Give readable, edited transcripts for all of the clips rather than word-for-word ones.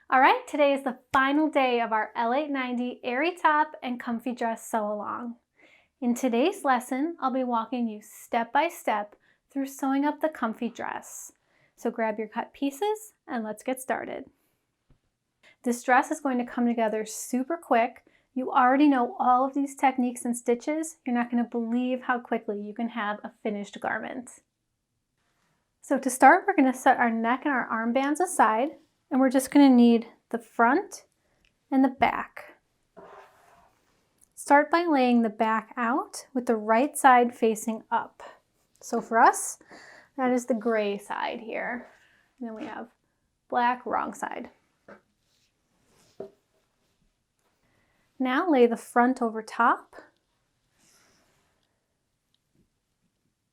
All right, today is the final day of our L890 Airy Top and Comfy Dress Sew Along. In today's lesson, I'll be walking you step by step through sewing up the comfy dress. So grab your cut pieces and let's get started. This dress is going to come together super quick. You already know all of these techniques and stitches. You're not going to believe how quickly you can have a finished garment. So to start, we're going to set our neck and our armbands aside, and we're just going to need the front and the back. Start by laying the back out with the right side facing up. So for us, that is the gray side here. And then we have black, wrong side. Now lay the front over top.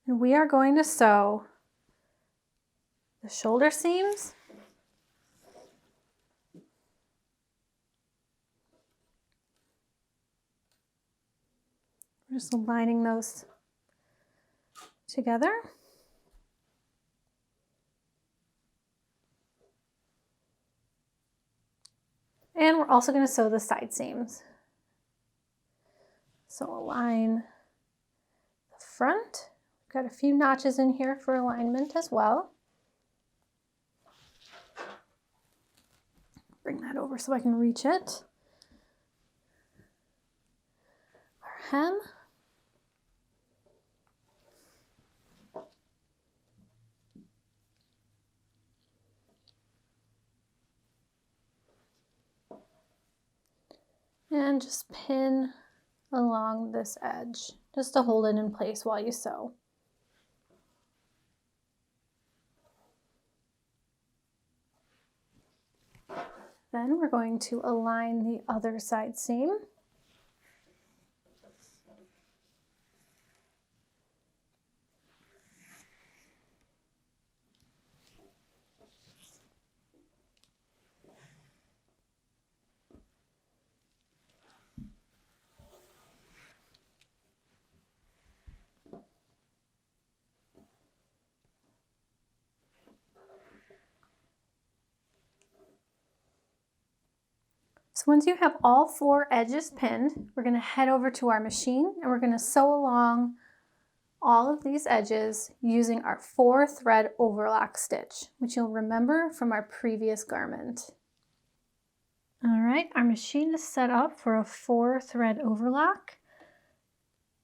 And we are going to sew the shoulder seams, just aligning those together. And we're also going to sew the side seams. So align the front. Got a few notches in here for alignment as well. Bring that over so I can reach it. Our hem. And just pin along this edge, just to hold it in place while you sew. Then we're going to align the other side seam. So once you have all 4 edges pinned, we're going to head over to our machine and we're going to sew along all of these edges using our 4-thread overlock stitch, which you'll remember from our previous garment. All right, our machine is set up for a 4-thread overlock,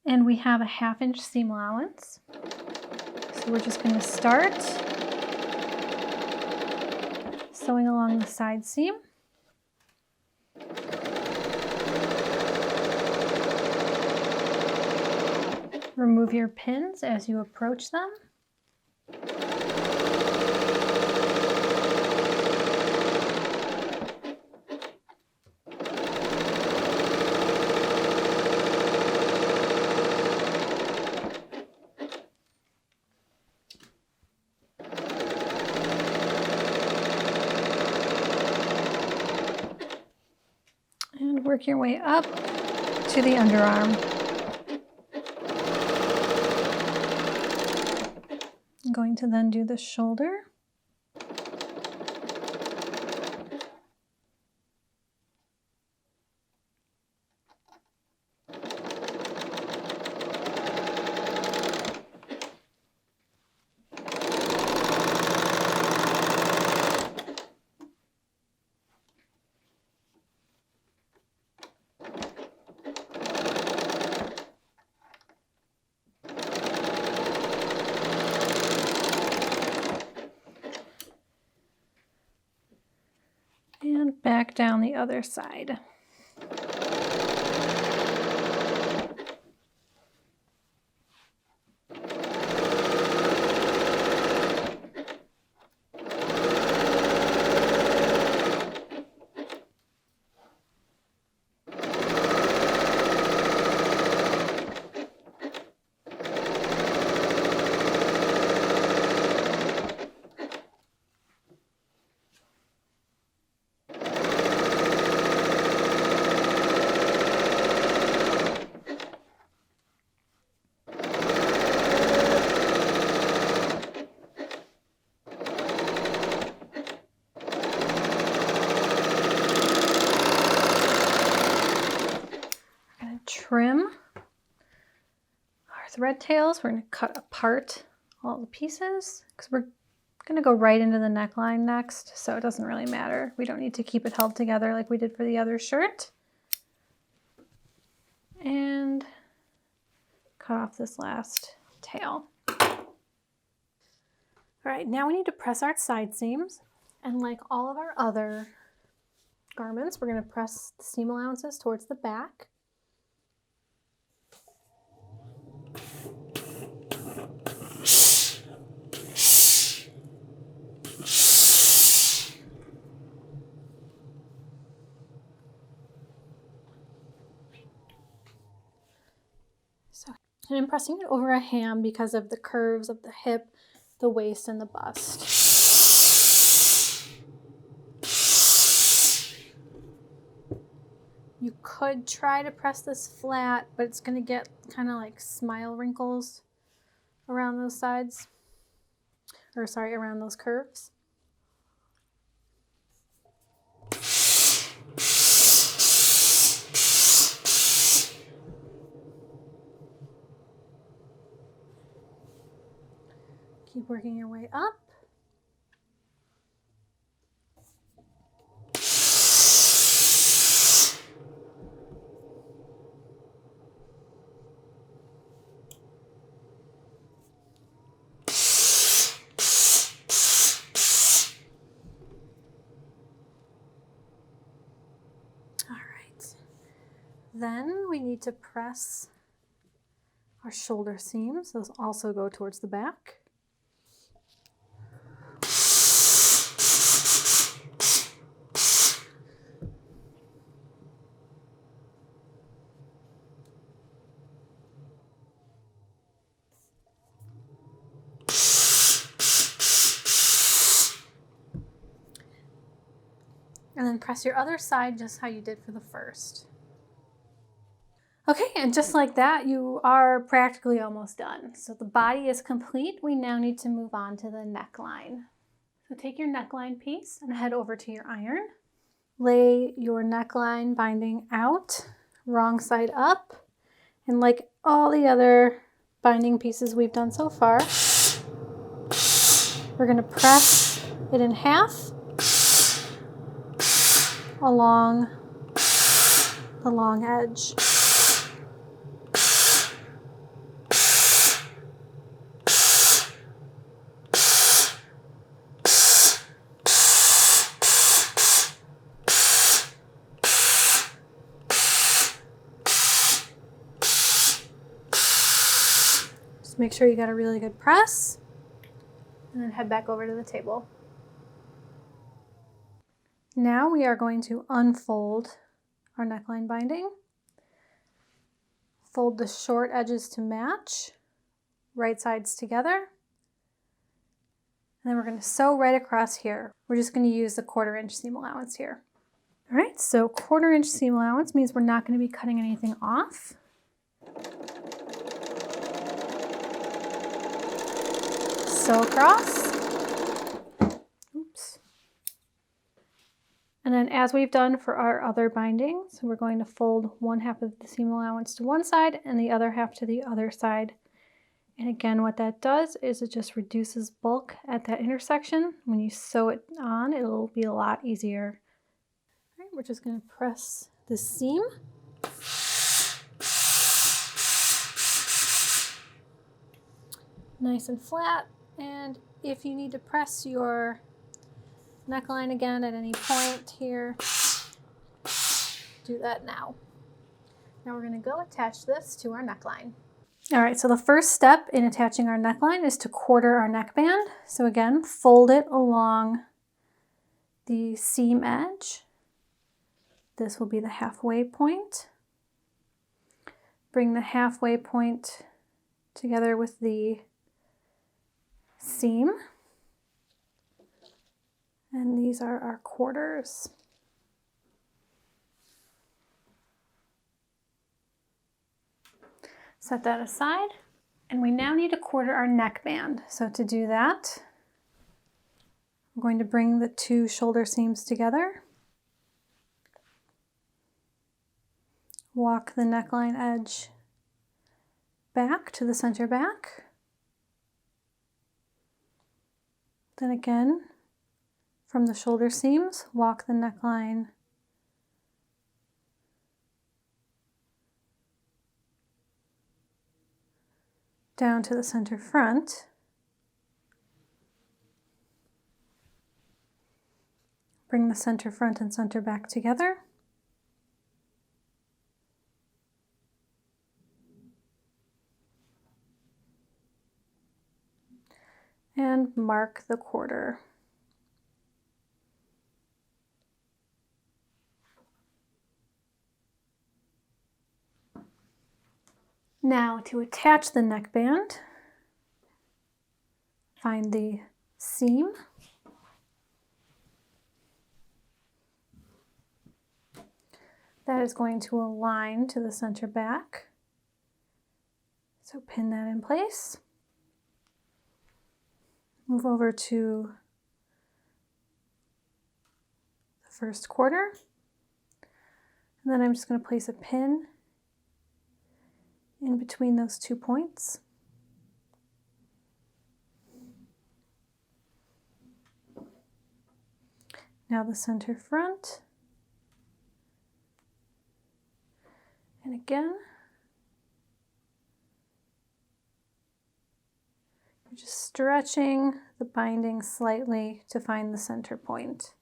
and we have a 1/2 inch seam allowance. So we're just going to start sewing along the side seam. Remove your pins as you approach them. And work your way up to the underarm. I'm going to then do the shoulder. And back down the other side. thread tails, we're going to cut apart all the pieces because we're going to go right into the neckline next, so it doesn't really matter. We don't need to keep it held together like we did for the other shirt. And cut off this last tail. All right, now we need to press our side seams, and like all of our other garments, we're going to press the seam allowances towards the back. And I'm pressing it over a ham because of the curves of the hip, the waist, and the bust. You could try to press this flat, but it's going to get kind of like smile wrinkles around those sides, or sorry, around those curves. Keep working your way up. All right. Then we need to press our shoulder seams. Those also go towards the back. And then press your other side just how you did for the first. Okay, and just like that, you are practically almost done. So the body is complete. We now need to move on to the neckline. So take your neckline piece and head over to your iron. Lay your neckline binding out, wrong side up, and like all the other binding pieces we've done so far, we're going to press it in half along the long edge. Just make sure you got a really good press, and then head back over to the table. Now we are going to unfold our neckline binding. Fold the short edges to match, right sides together. And then we're going to sew right across here. We're just going to use the 1/4 inch seam allowance here. All right, so 1/4 inch seam allowance means we're not going to be cutting anything off. Sew across. Oops. And then as we've done for our other bindings, we're going to fold 1/2 of the seam allowance to one side and the other half to the other side. And again, what that does is it just reduces bulk at that intersection. When you sew it on, it'll be a lot easier. All right, we're just going to press the seam. Nice and flat. And if you need to press your neckline again at any point here, do that now. Now we're going to go attach this to our neckline. All right, so the first step in attaching our neckline is to 1/4 our neckband. So again, fold it along the seam edge. This will be the halfway point. Bring the halfway point together with the seam. And these are our 1/4s. Set that aside, and we now need to 1/4 our neckband. So to do that, I'm going to bring the 2 shoulder seams together, walk the neckline edge back to the center back. Then again, from the shoulder seams, walk the neckline down to the center front. Bring the center front and center back together. And mark the quarter. Now to attach the neckband, find the seam. That is going to align to the center back. So pin that in place. Move over to the first quarter. And then I'm just going to place a pin in between those 2 points. Now the center front. And again, you're just stretching the binding slightly to find the center point.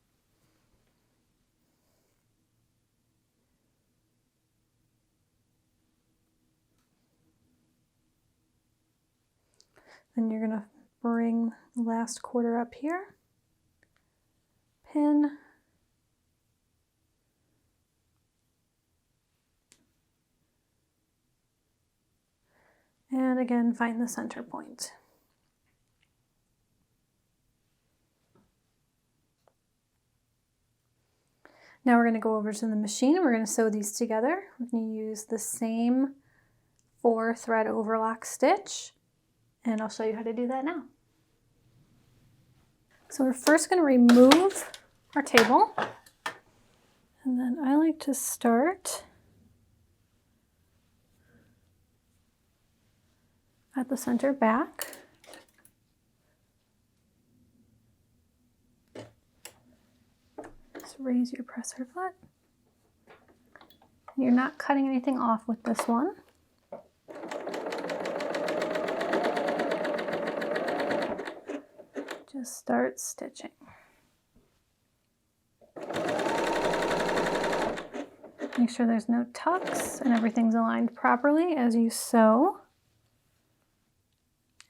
Then you're going to bring the last quarter up here, pin, and again find the center point. Now we're going to go over to the machine. We're going to sew these together. We're going to use the same 4-thread overlock stitch, and I'll show you how to do that now. So we're first going to remove our table, and then I like to start at the center back. Just raise your presser foot. You're not cutting anything off with this one. Just start stitching. Make sure there's no tucks and everything's aligned properly as you sew,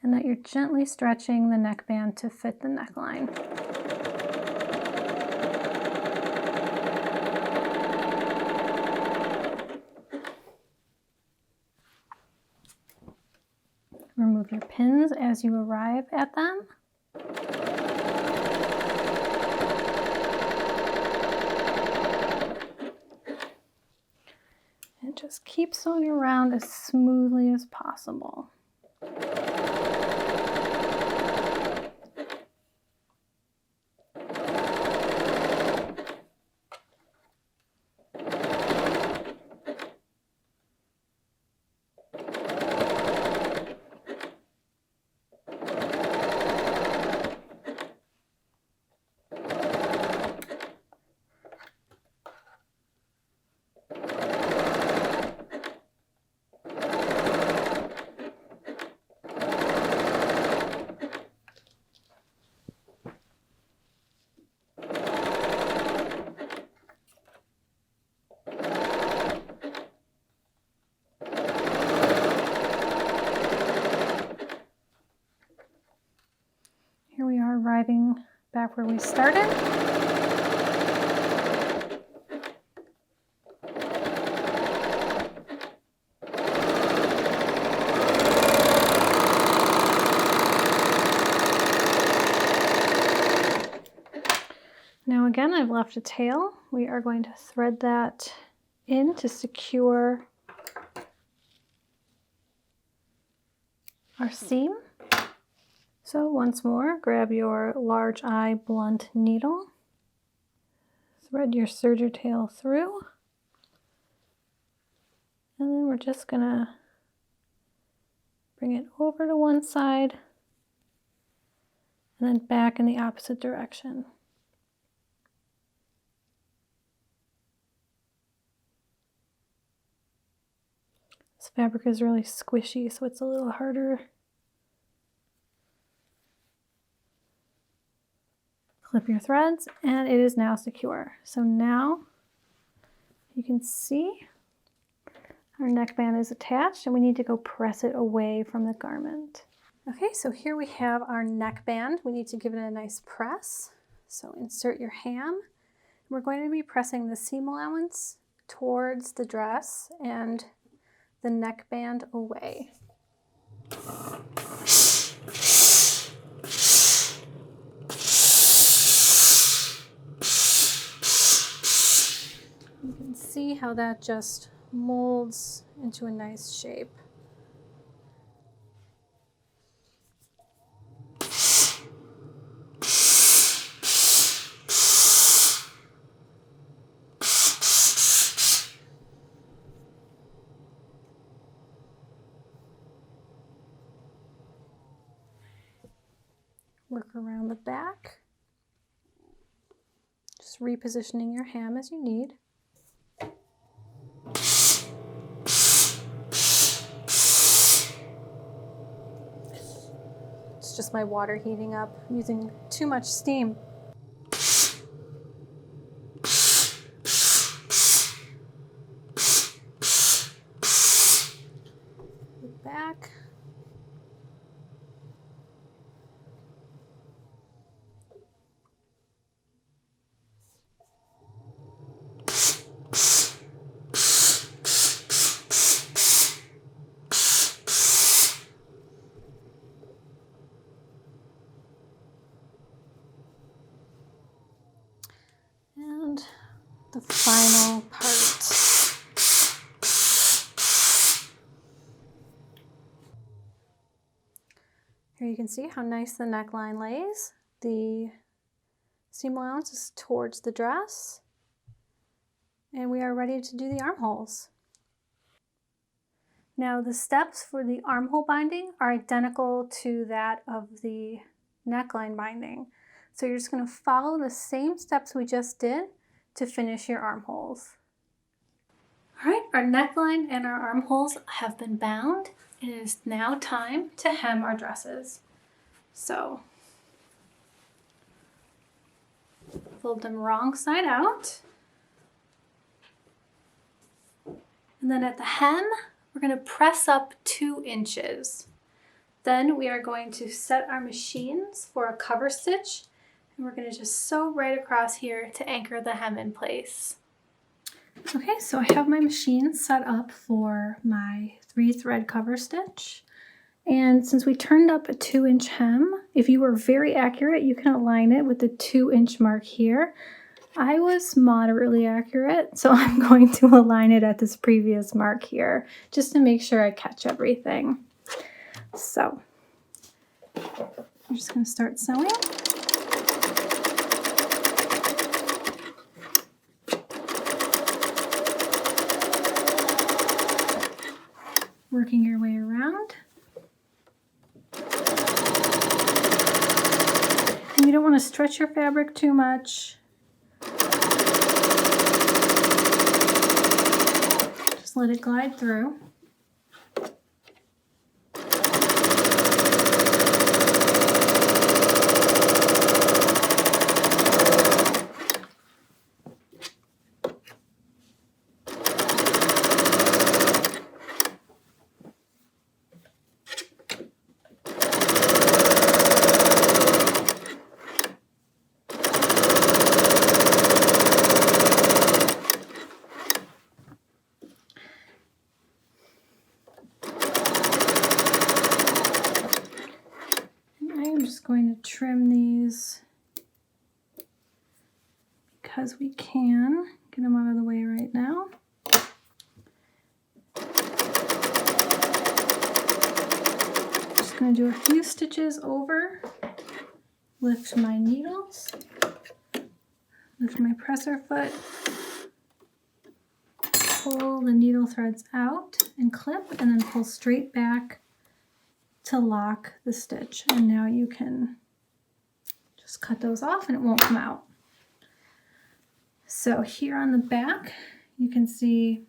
and that you're gently stretching the neckband to fit the neckline. Remove your pins as you arrive at them. And just keep sewing around as smoothly as possible. Here we are arriving back where we started. Now again, I've left a tail. We are going to thread that in to secure our seam. So once more, grab your large eye blunt needle, thread your serger tail through, and then we're just gonna Bring it over to one side and then back in the opposite direction. This fabric is really squishy, so it's a little harder. Clip your threads, and it is now secure. So now you can see our neckband is attached, and we need to go press it away from the garment. Okay, so here we have our neckband. We need to give it a nice press. So insert your ham. We're going to be pressing the seam allowance towards the dress and the neckband away. You can see how that just molds into a nice shape. Work around the back, just repositioning your ham as you need. It's just my water heating up, using too much steam. The back. And the final part. Here you can see how nice the neckline lays. The seam allowance is towards the dress. And we are ready to do the armholes. Now the steps for the armhole binding are identical to that of the neckline binding. So you're just going to follow the same steps we just did to finish your armholes. All right, our neckline and our armholes have been bound. It is now time to hem our dresses. So fold them wrong side out. And then at the hem, we're going to press up 2 inches. Then we are going to set our machines for a cover stitch, and we're going to just sew right across here to anchor the hem in place. Okay, so I have my machine set up for my 3-thread cover stitch. And since we turned up a 2-inch hem, if you were very accurate, you can align it with the 2-inch mark here. I was moderately accurate, so I'm going to align it at this previous mark here, just to make sure I catch everything. So, I'm just going to start sewing. Working your way around. And you don't want to stretch your fabric too much. Just let it glide through. Going to trim these because we can. Get them out of the way right now. Just going to do a few stitches over, lift my needles, lift my presser foot, pull the needle threads out and clip, and then pull straight back to lock the stitch. And now you can just cut those off and it won't come out. So here on the back, you can see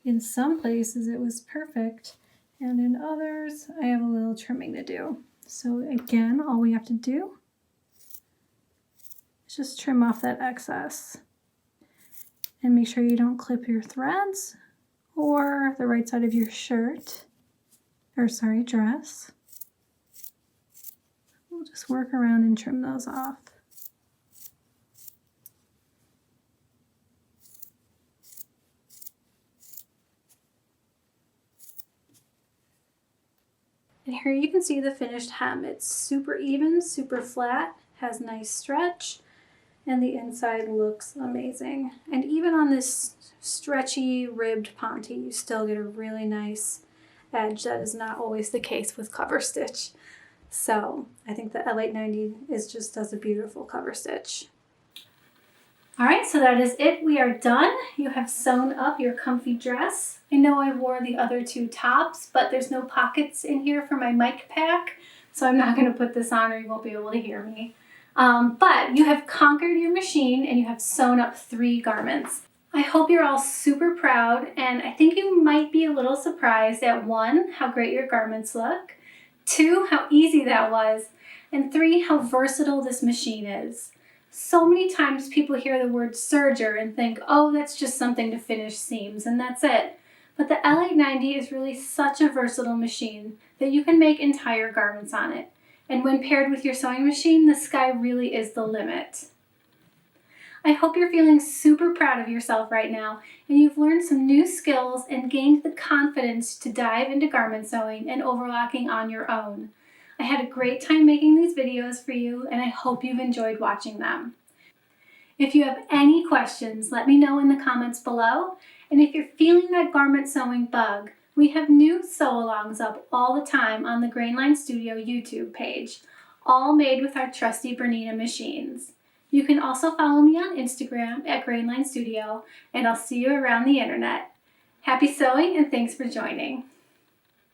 in some places it was perfect, and in others I have a little trimming to do. So again, all we have to do is just trim off that excess. And make sure you don't clip your threads or the right side of your shirt, or sorry, dress. We'll just work around and trim those off. And here you can see the finished hem. It's super even, super flat, has nice stretch, and the inside looks amazing. And even on this stretchy ribbed ponte, you still get a really nice edge. That is not always the case with cover stitch. So I think the L890 does a beautiful cover stitch. All right, so that is it. We are done. You have sewn up your comfy dress. I know I wore the other two tops, but there's no pockets in here for my mic pack, so I'm not going to put this on or you won't be able to hear me. But you have conquered your machine and you have sewn up 3 garments. I hope you're all super proud, and I think you might be a little surprised at 1, how great your garments look, 2, how easy that was, and 3, how versatile this machine is. So many times people hear the word serger and think, oh, that's just something to finish seams, and that's it. But the L890 is really such a versatile machine that you can make entire garments on it. And when paired with your sewing machine, the sky really is the limit. I hope you're feeling super proud of yourself right now, and you've learned some new skills and gained the confidence to dive into garment sewing and overlocking on your own. I had a great time making these videos for you, and I hope you've enjoyed watching them. If you have any questions, let me know in the comments below. And if you're feeling that garment sewing bug, we have new sew-alongs up all the time on the Grainline Studio YouTube page, all made with our trusty BERNINA machines. You can also follow me on Instagram at Grainline Studio, and I'll see you around the internet. Happy sewing and thanks for joining.